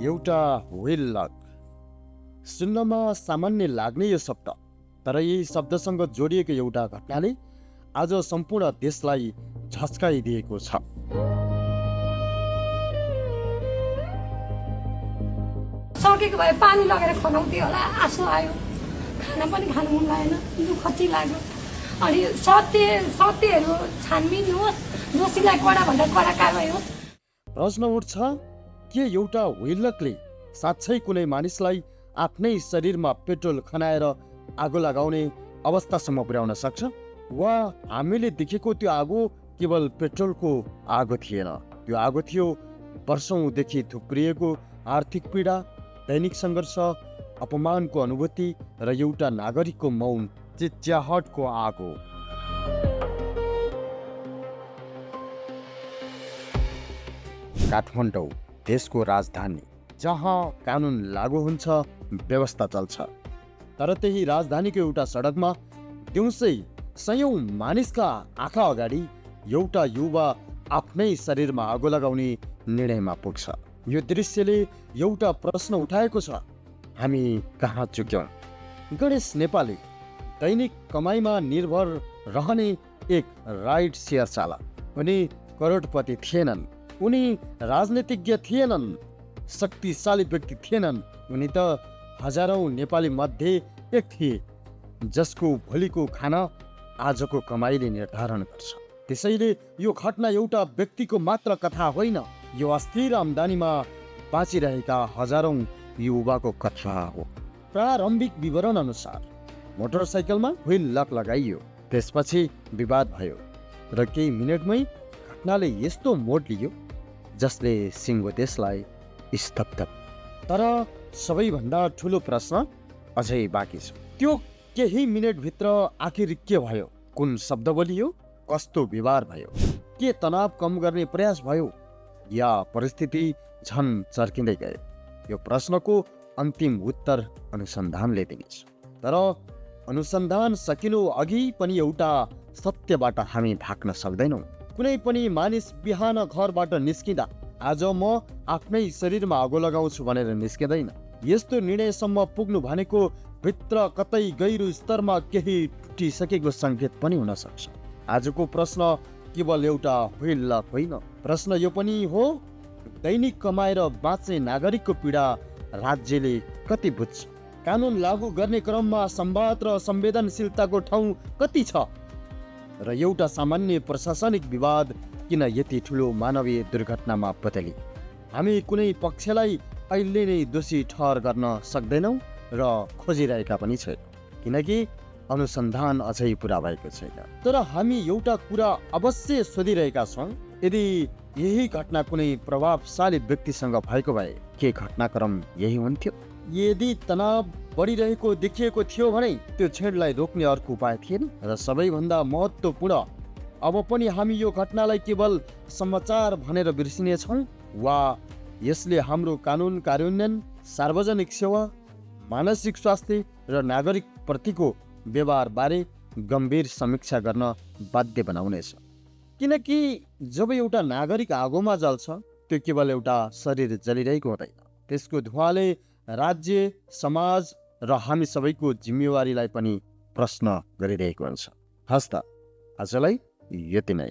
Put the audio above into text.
एउटा wheel lock. सुन्नमा सामान्य लाग्ने यो शब्द, तर यही शब्दसँग जोडिएको एउटा घटनाले आज सम्पूर्ण देशलाई झस्काइदिएको छ। सकेको भए पानी लगेर खनाउँथ्यो होला, आँसु आयो, खाना पनि खानु मन लागेन, दुःख चाहिँ लाग्यो। अनि सत्यहरू छानबिन होस्, दोषीलाई कडाभन्दा कडा कारवाही होस्। प्रश्न उठ्छ, के एउटा व्हिलकले साँच्चै कुनै मानिसलाई आफ्नै शरीरमा पेट्रोल खनाएर आगो लगाउने अवस्थासम्म पुर्याउन सक्छ? वा हामीले देखेको त्यो आगो केवल पेट्रोलको आगो थिएन, त्यो आगो थियो वर्षौंदेखि थुप्रिएको आर्थिक पीडा, दैनिक सङ्घर्ष, अपमानको अनुभूति र एउटा नागरिकको मौन चिच्याहटको आगो। काठमाडौँ देशको राजधानी, जहाँ कानुन लागू हुन्छ, व्यवस्था चल्छ, तर त्यही राजधानीको एउटा सडकमा दिउँसै सयौं मानिसका आँखा अगाडि एउटा युवा आफ्नै शरीरमा आगो लगाउने निर्णयमा पुग्छ। यो दृश्यले एउटा प्रश्न उठाएको छ, हामी कहाँ चुक्यौँ? गणेश नेपाली दैनिक कमाइमा निर्भर रहने एक राइड सेयर चालक, उनी करोडपति थिएनन्, उनी राजनीतिज्ञ थिएनन्, शक्तिशाली व्यक्ति थिएनन्, उनी त हजारौं नेपाली मध्ये एक थिए जसको भोलिको खाना आजको कमाइले निर्धारण गर्छ। त्यसैले यो घटना एउटा व्यक्तिको मात्र कथा होइन, यो अस्थिर आम्दानीमा बाँचिरहेका हजारौं युवाको कथा हो। प्रारम्भिक विवरण अनुसार मोटरसाइकलमा व्हिल लक लगाइयो, त्यसपछि विवाद भयो र केही मिनटमै घटनाले यस्तो मोड लियो जसले सिङ्गो देशलाई स्तब्ध। तर सबैभन्दा ठुलो प्रश्न अझै बाँकी छ, त्यो केही मिनटभित्र आखिर के भयो? कुन शब्द बोलियो? कस्तो व्यवहार भयो? के तनाव कम गर्ने प्रयास भयो या परिस्थिति झन चर्किँदै गयो? यो प्रश्नको अन्तिम उत्तर अनुसन्धानले दिनेछ। तर अनुसन्धान सकिनु अघि पनि एउटा सत्यबाट हामी भाग्न सक्दैनौँ। कुनै पनि मानिस बिहान घरबाट निस्किँदा आज म आफ्नै शरीरमा आगो लगाउँछु भनेर निस्किँदैन। यस्तो निर्णयसम्म पुग्नु भनेको भित्र कतै गहिरो स्तरमा केही टुटिसकेको सङ्केत पनि हुन सक्छ। आजको प्रश्न केवल एउटा व्हिल लक होइन, प्रश्न यो पनि हो, दैनिक कमाएर बाँच्ने नागरिकको पीडा राज्यले कति बुझ्छ? कानुन लागू गर्ने क्रममा संवाद र संवेदनशीलताको ठाउँ कति छ? र एउटा सामान्य प्रशासनिक विवाद किन यति ठुलो मानवीय दुर्घटनामा बदली? हामी कुनै पक्षलाई अहिले नै दोषी ठहर गर्न सक्दैनौँ र खोजिरहेका पनि छैनौँ, किनकि अनुसन्धान अझै पुरा भएको छैन। तर हामी एउटा कुरा अवश्य सोधिरहेका छौँ, यदि यही घटना कुनै प्रभावशाली व्यक्तिसँग भएको भए के घटनाक्रम यही हुन्थ्यो? यदि तनाव बढिरहेको देखिएको थियो भने त्यो छेडलाई रोक्ने अर्को उपाय थिएन? र सबैभन्दा महत्त्वपूर्ण, अब पनि हामी यो घटनालाई केवल समाचार भनेर बिर्सिनेछौँ वा यसले हाम्रो कानुन कार्यान्वयन, सार्वजनिक सेवा, मानसिक स्वास्थ्य र नागरिक प्रतिको व्यवहार बारे गम्भीर समीक्षा गर्न बाध्य बनाउनेछ? किनकि जब एउटा नागरिक आगोमा जल्छ, त्यो केवल एउटा शरीर जलिरहेको हुँदैन, त्यसको धुवाले राज्य, समाज र हामी सबैको जिम्मेवारीलाई पनि प्रश्न गरिरहेको हुन्छ। हस्त आजलाई यति नै।